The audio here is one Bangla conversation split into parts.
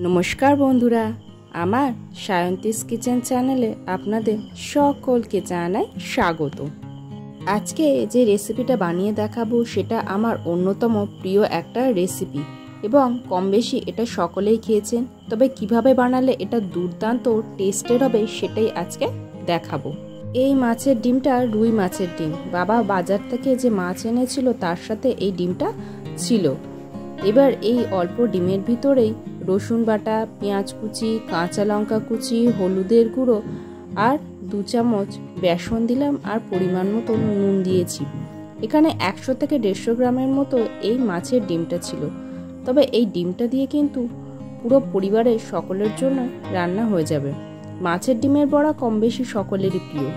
নমস্কার বন্ধুরা, আমার সায়ন্তিস কিচেন চ্যানেলে আপনাদের সকলকে জানাই স্বাগত। আজকে যে রেসিপিটা বানিয়ে দেখাবো সেটা আমার অন্যতম প্রিয় একটা রেসিপি এবং কম বেশি এটা সকলেই খেয়েছেন। তবে কিভাবে বানালে এটা দুর্দান্ত টেস্টের হবে সেটাই আজকে দেখাবো। এই মাছের ডিমটা রুই মাছের ডিম। বাবা বাজার থেকে যে মাছ এনেছিল তার সাথে এই ডিমটা ছিল। এবার এই অল্প ডিমের ভিতরেই রসুন বাটা, পেঁয়াজ কুচি, কাঁচা লঙ্কা কুচি, হলুদের গুঁড়ো আর 2 চামচ বেসন দিলাম আর পরিমাণ মতো নুন দিয়েছি। এখানে 100 থেকে 150 গ্রামের মতো এই মাছের ডিমটা ছিল। তবে এই ডিমটা দিয়ে কিন্তু পুরো পরিবারের সকলের জন্য রান্না হয়ে যাবে। মাছের ডিমের বড়া কম বেশি সকলেরই প্রিয়।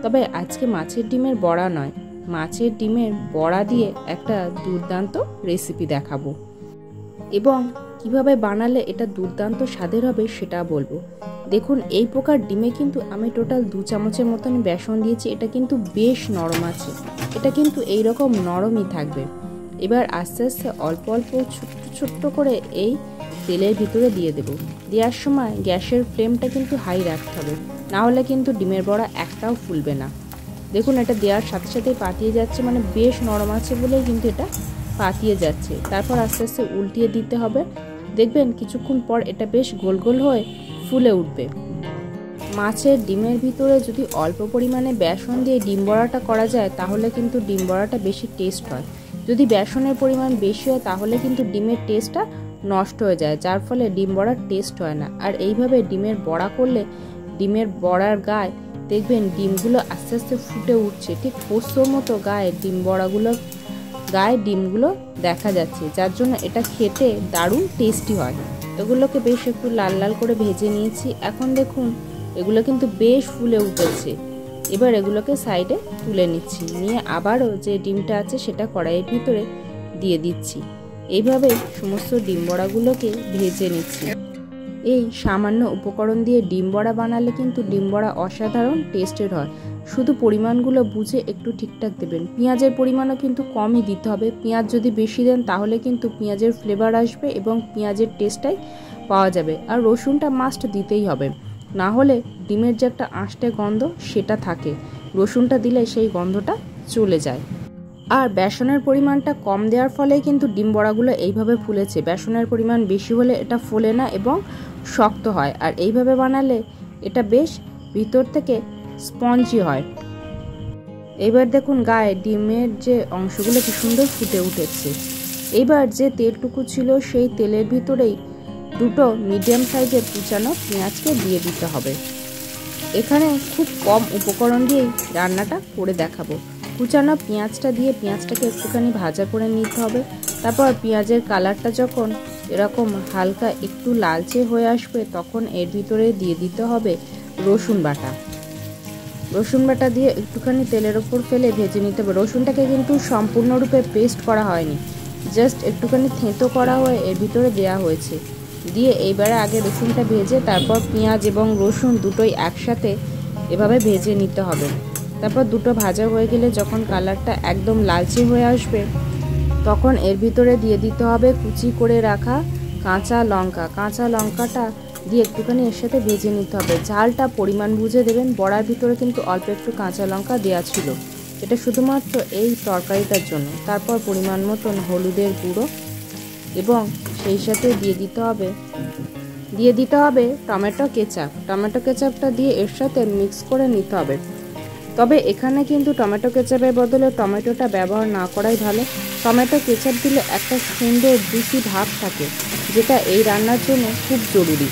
তবে আজকে মাছের ডিমের বড়া নয়, মাছের ডিমের বড়া দিয়ে একটা দুর্দান্ত রেসিপি দেখাবো এবং কিভাবে বানালে এটা দুর্দান্ত স্বাদের হবে সেটা বলবো। দেখুন, এই প্রকার ডিমে কিন্তু আমি টোটাল 2 চামচের মতন বেসন দিয়েছি। এটা কিন্তু বেশ নরম আছে, এটা কিন্তু এইরকম নরমই থাকবে। এবার আস্তে আস্তে অল্প অল্প ছোট্ট ছোট্ট করে এই তেলের ভিতরে দিয়ে দেব। দেওয়ার সময় গ্যাসের ফ্লেমটা কিন্তু হাই রাখতে হবে, না হলে কিন্তু ডিমের বড়া একটাও ফুলবে না। দেখুন, এটা দেওয়ার সাথে সাথে পাতিয়ে যাচ্ছে, মানে বেশ নরম আছে বলেই কিন্তু এটা পাতিয়ে যাচ্ছে। তারপর আস্তে আস্তে উল্টিয়ে দিতে হবে। দেখবেন কিছুক্ষণ পর এটা বেশ গোল গোল হয়ে ফুলে উঠবে। মাছের ডিমের ভিতরে যদি অল্প পরিমাণে বেসন দিয়ে ডিম বড়াটা করা যায় তাহলে কিন্তু ডিম বড়াটা বেশি টেস্ট হয়। যদি বেসনের পরিমাণ বেশি হয় তাহলে কিন্তু ডিমের টেস্টটা নষ্ট হয়ে যায়, যার ফলে ডিম বড়ার টেস্ট হয় না। আর এইভাবে ডিমের বড়া করলে ডিমের বড়ার গায়ে দেখবেন ডিমগুলো আস্তে আস্তে ফুটে উঠছে, ঠিক পোস্তর মতো গায়ে ডিমগুলো দেখা যাচ্ছে, যার জন্য এটা খেতে দারুণ টেস্টি হয়। এগুলোকে বেশ একটু লাল লাল করে ভেজে নিয়েছি। এখন দেখুন এগুলো কিন্তু বেশ ফুলে উঠেছে। এবার এগুলোকে সাইডে তুলে নিচ্ছি, নিয়ে আবারও যে ডিমটা আছে সেটা কড়াইয়ের ভিতরে দিয়ে দিচ্ছি। এইভাবে সমস্ত ডিম বড়াগুলোকে ভেজে নিচ্ছি। এই সামান্য উপকরণ দিয়ে ডিম বড়া বানালে কিন্তু ডিম বড়া অসাধারণ টেস্টের হয়। শুধু পরিমাণগুলো বুঝে একটু ঠিকঠাক দেবেন। পেঁয়াজের পরিমাণও কিন্তু কমই দিতে হবে। পেঁয়াজ যদি বেশি দেন তাহলে কিন্তু পেঁয়াজের ফ্লেভার আসবে এবং পেঁয়াজের টেস্টটাই পাওয়া যাবে। আর রসুনটা মাস্ট দিতেই হবে, না হলে ডিমের যে একটা আঁশটে গন্ধ সেটা থাকে, রসুনটা দিলে সেই গন্ধটা চলে যায়। আর বেসনের পরিমাণটা কম দেওয়ার ফলে কিন্তু ডিম বড়াগুলো এইভাবে ফুলেছে। বেসনের পরিমাণ বেশি হলে এটা ফোলে না এবং শক্ত হয়। আর এইভাবে বানালে এটা বেশ ভিতর থেকে স্পঞ্জি হয়। এবার দেখুন গায়ে ডিমের যে অংশগুলো কি সুন্দর ফুটে উঠেছে। এবার যে তেলটুকু ছিল সেই তেলের ভিতরেই 2 মিডিয়াম সাইজের কুচানো পেঁয়াজকে দিয়ে দিতে হবে। এখানে খুব কম উপকরণ দিয়েই রান্নাটা করে দেখাবো। কুচানো পেঁয়াজটা দিয়ে পেঁয়াজটাকে একটুখানি ভাজা করে নিতে হবে। তারপর পেঁয়াজের কালারটা যখন এরকম হালকা একটু লালচে হয়ে আসবে তখন এর ভিতরে দিয়ে দিতে হবে রসুন বাটা। রসুন বাটা দিয়ে একটুখানি তেলের ওপর ফেলে ভেজে নিতে হবে। রসুনটাকে কিন্তু সম্পূর্ণরূপে পেস্ট করা হয়নি, জাস্ট একটুখানি থেঁতো করা হয়ে এর ভিতরে দেওয়া হয়েছে। দিয়ে এইবারে আগে রসুনটা ভেজে তারপর পেঁয়াজ এবং রসুন দুটোই একসাথে এভাবে ভেজে নিতে হবে। তারপর দুটো ভাজা হয়ে গেলে যখন কালারটা একদম লালচে হয়ে আসবে তখন এর ভিতরে দিয়ে দিতে হবে কুচি করে রাখা কাঁচা লঙ্কা। কাঁচা লঙ্কাটা দিয়ে একটুখানি এর সাথে ভেজে নিতে হবে। ঝালটা পরিমাণ বুঝে দেবেন। বড়ার ভিতরে কিন্তু অল্প একটু কাঁচা লঙ্কা দেওয়া ছিল, এটা শুধুমাত্র এই তরকারিটার জন্য। তারপর পরিমাণ মতন হলুদের গুঁড়ো এবং সেই সাথে দিয়ে দিতে হবে টমেটো কেচাপ। টমেটো কেচাপটা দিয়ে এর সাথে মিক্স করে নিতে হবে। তবে এখানে কিন্তু টমেটো কেচাপের বদলে টমেটোটা ব্যবহার না করাই ভালো। টমেটো কেচাপ দিলে একটা সুন্দর জুসি ভাব থাকে, যেটা এই রান্নার জন্য খুব জরুরি।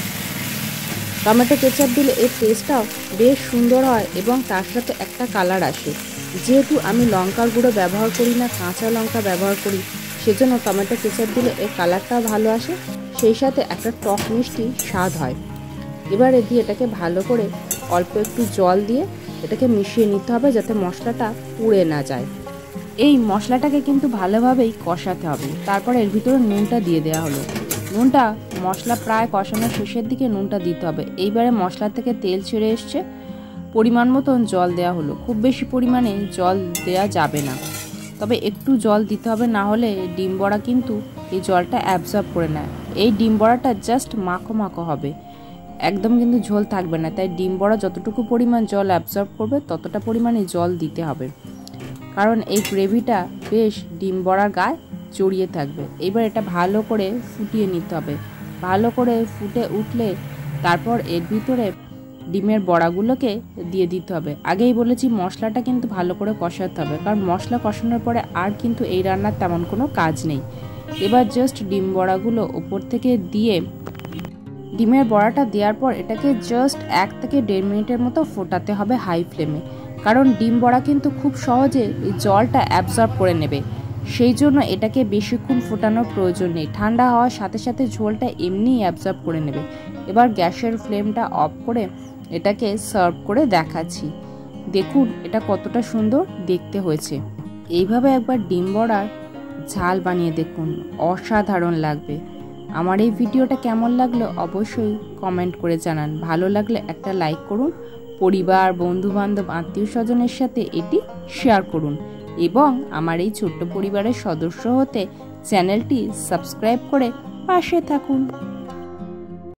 টমেটো কেচাপ দিলে এর টেস্টটাও বেশ সুন্দর হয় এবং তার সাথে একটা কালার আসে। যেহেতু আমি লঙ্কার গুঁড়ো ব্যবহার করি না, কাঁচা লঙ্কা ব্যবহার করি, সেজন্য টমেটো কেচাপ দিলে এর কালারটাও ভালো আসে, সেই সাথে একটা টক মিষ্টি স্বাদ হয়। এবারে দিয়ে এটাকে ভালো করে অল্প একটু জল দিয়ে এটাকে মিশিয়ে নিতে হবে যাতে মশলাটা পুড়ে না যায়। এই মশলাটাকে কিন্তু ভালোভাবেই কষাতে হবে। তারপরে এর ভিতরে নুনটা দিয়ে দেওয়া হলো। নুনটা মশলা প্রায় কষানোর শেষের দিকে নুনটা দিতে হবে। এইবারে মশলা থেকে তেল ছেড়ে এসছে, পরিমাণ মতন জল দেওয়া হলো। খুব বেশি পরিমাণে জল দেওয়া যাবে না, তবে একটু জল দিতে হবে, না হলে ডিম বড়া কিন্তু এই জলটা অ্যাবজর্ব করে নেয়। এই ডিম বড়াটা জাস্ট মাখো মাখো হবে, একদম কিন্তু ঝোল থাকবে না। তাই ডিম বড়া যতটুকু পরিমাণ জল অ্যাবজর্ব করবে ততটা পরিমাণে জল দিতে হবে, কারণ এই গ্রেভিটা বেশ ডিম বড়ার গায়ে জড়িয়ে থাকবে। এবার এটা ভালো করে ফুটিয়ে নিতে হবে। ভালো করে ফুটে উঠলে তারপর এর ভিতরে ডিমের বড়াগুলোকে দিয়ে দিতে হবে। আগেই বলেছি মশলাটা কিন্তু ভালো করে কষাতে হবে, কারণ মশলা কষানোর পরে আর কিন্তু এই রান্নার তেমন কোনো কাজ নেই। এবার জাস্ট ডিম বড়াগুলো ওপর থেকে দিয়ে, ডিমের বড়াটা দেওয়ার পর এটাকে জাস্ট 1 থেকে 1.5 মিনিটের মতো ফোটাতে হবে হাই ফ্লেমে, কারণ ডিম বড়া কিন্তু খুব সহজে এই জলটা অ্যাবজর্ব করে নেবে। সেই জন্য এটাকে বেশিক্ষণ ফোটানোর প্রয়োজন নেই, ঠান্ডা হওয়ার সাথে সাথে ঝোলটা এমনিই অ্যাবজর্ব করে নেবে। এবার গ্যাসের ফ্লেমটা অফ করে এটাকে সার্ভ করে দেখাচ্ছি। দেখুন এটা কতটা সুন্দর দেখতে হয়েছে। এইভাবে একবার ডিম বড়ার ঝাল বানিয়ে দেখুন, অসাধারণ লাগবে। আমার এই ভিডিওটা কেমন লাগলো অবশ্যই কমেন্ট করে জানান। ভালো লাগলে একটা লাইক করুন, পরিবার, বন্ধু বান্ধব, আত্মীয় স্বজনের সাথে এটি শেয়ার করুন এবং আমার এই ছোট্ট পরিবারের সদস্য হতে চ্যানেলটি সাবস্ক্রাইব করে পাশে থাকুন।